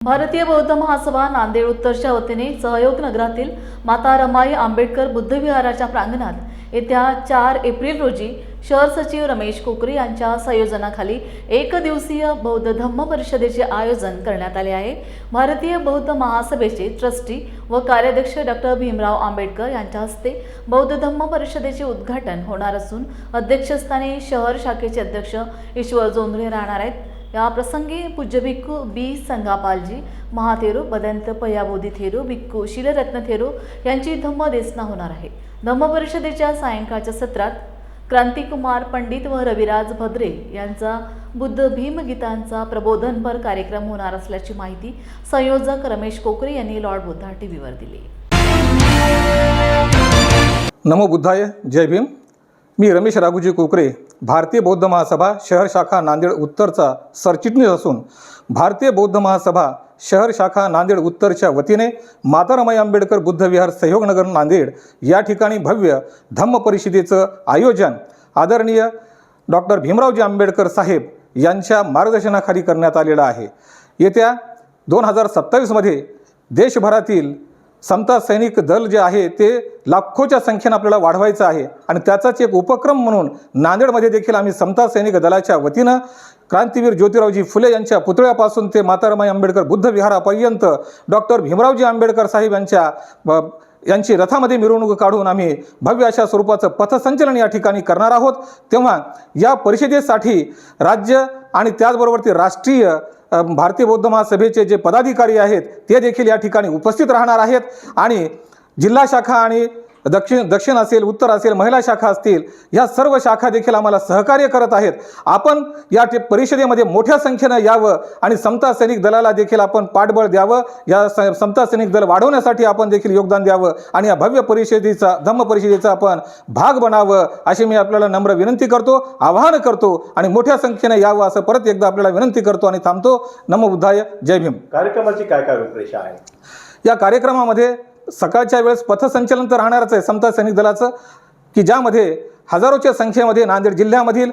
भारतीय बौद्ध महासभा नांदेड उत्तरच्या वतीने सहयोग नगरातील माता रमाई आंबेडकर बुद्ध विहाराच्या प्रांगणात येत्या 4 एप्रिल रोजी शहर सचिव रमेश कोकरे यांच्या संयोजनाखाली एक दिवसीय बौद्ध धम्म परिषदेचे आयोजन करण्यात आले आहे। भारतीय बौद्ध महासभेचे ट्रस्टी व कार्याध्यक्ष डॉक्टर भीमराव आंबेडकर यांच्या हस्ते बौद्ध धम्म परिषदेचे उद्घाटन होणार असून अध्यक्षस्थानी शहर शाखेचे अध्यक्ष ईश्वर जोंधळे राहणार आहेत। या प्रसंगी पूज्य भिक्खू बी संगापालजी महाथेरो बदंत पयाबोधी थेरो भिक्खू शीलरत्न थेरो यांची धम्म देसना होणार आहे। धम्म परिषदेच्या सायंकाळच्या सत्रात क्रांतिकुमार पंडित व रविराज भद्रे यांचा बुद्ध भीमगीतांचा प्रबोधनपर कार्यक्रम होणार असल्याची माहिती संयोजक रमेश कोकरे यांनी लॉर्ड बुद्धा टीव्हीवर दिली। नमो बुद्धाय, जय भीम। मी रमेश राघुजी कोकरे, भारतीय बौद्ध महासभा शहर शाखा नांदेड उत्तरचा सरचिटणीस असून भारतीय बौद्ध महासभा शहर शाखा नांदेड उत्तरच्या वतीने माता रमाई आंबेडकर बुद्ध विहार सहयोगनगर नांदेड या ठिकाणी भव्य धम्म परिषदेचं आयोजन आदरणीय डॉक्टर भीमरावजी आंबेडकर साहेब यांच्या मार्गदर्शनाखाली करण्यात आलेलं आहे। येत्या 2027 मध्ये देशभरातील समता सैनिक दल जे आहे ते लाखोच्या संख्येने आपल्याला वाढवायचं आहे आणि त्याचाच एक उपक्रम म्हणून नांदेडमध्ये देखील आम्ही समता सैनिक दलाच्या वतीनं क्रांतीवीर ज्योतिरावजी फुले यांच्या पुतळ्यापासून ते माता रमाई आंबेडकर बुद्ध विहारापर्यंत डॉक्टर भीमरावजी आंबेडकर साहेब यांची रथामध्ये मिरवणूक काढून आम्ही भव्य अशा स्वरूपाचं पथसंचलन या ठिकाणी करणार आहोत। तेव्हा या परिषदेसाठी राज्य आणि त्याचबरोबर ते राष्ट्रीय भारतीय बौद्ध महासभेचे जे पदाधिकारी आहेत ते देखील या ठिकाणी उपस्थित राहणार आहेत आणि जिल्हा शाखा आणि दक्षिण असेल, उत्तर असेल, महिला शाखा असतील, या सर्व शाखा देखील आम्हाला सहकार्य करत आहेत। आपण या परिषदेमध्ये मोठ्या संख्येनं यावं आणि समता सैनिक दलाला देखील आपण पाठबळ द्यावं। या समता सैनिक दल वाढवण्यासाठी आपण देखील योगदान द्यावं आणि या भव्य परिषदेचा धम्म परिषदेचा आपण भाग बनावं अशी मी आपल्याला नम्र विनंती करतो, आवाहन करतो आणि मोठ्या संख्येनं यावं असं परत एकदा आपल्याला विनंती करतो आणि थांबतो। नमो बुद्धाय, जय भीम। कार्यक्रमाची काय रूपरेषा आहे? या कार्यक्रमामध्ये सकाळच्या वेळेस पथसंचलन तर राहणारच आहे समता सैनिक दलाचं, की ज्यामध्ये हजारोच्या संख्येमध्ये नांदेड जिल्ह्यामधील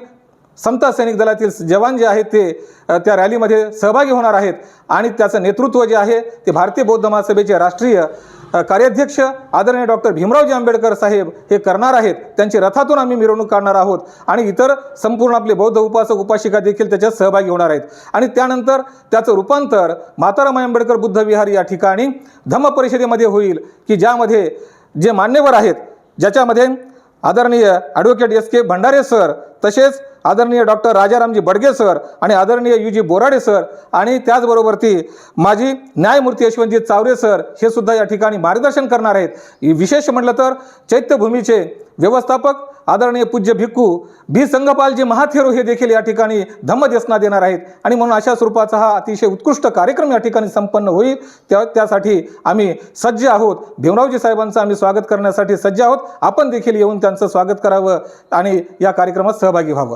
समता सैनिक दलातील जवान जे आहेत ते त्या रॅलीमध्ये सहभागी होणार आहेत आणि त्याचं नेतृत्व जे आहे ते भारतीय बौद्ध महासभेचे राष्ट्रीय कार्याध्यक्ष आदरणीय डॉक्टर भीमरावजी आंबेडकर साहेब हे करणार आहेत। त्यांची रथातून आम्ही मिरवणूक काढणार आहोत आणि इतर संपूर्ण आपले बौद्ध उपासक उपासिका देखील त्याच्यात सहभागी होणार आहेत आणि त्यानंतर त्याचं रूपांतर माता रमाई आंबेडकर बुद्ध विहार या ठिकाणी धम्म परिषदेमध्ये होईल, की ज्यामध्ये जे मान्यवर आहेत, ज्याच्यामध्ये आदरणीय ॲडव्होकेट एस.के. भंडारे सर, तसेच आदरणीय डॉक्टर राजारामजी बडगे सर आणि आदरणीय यू.जी. बोराडे सर आणि त्याचबरोबर ती माजी न्यायमूर्ती यशवंतजी चावरे सर हे सुद्धा या ठिकाणी मार्गदर्शन करणार आहेत। विशेष म्हटलं तर चैत्यभूमीचे व्यवस्थापक आदरणीय पूज्य भिक्खू बी संगापालजी महाथेरो हे देखील या ठिकाणी धम्मदेसना देणार आहेत आणि म्हणून अशा स्वरूपाचा हा अतिशय उत्कृष्ट कार्यक्रम या ठिकाणी संपन्न होईल। त्यासाठी आम्ही सज्ज आहोत। भीमरावजी साहेबांचं आम्ही स्वागत करण्यासाठी सज्ज आहोत। आपण देखील येऊन त्यांचं स्वागत करावं आणि या कार्यक्रमात सहभागी व्हावं।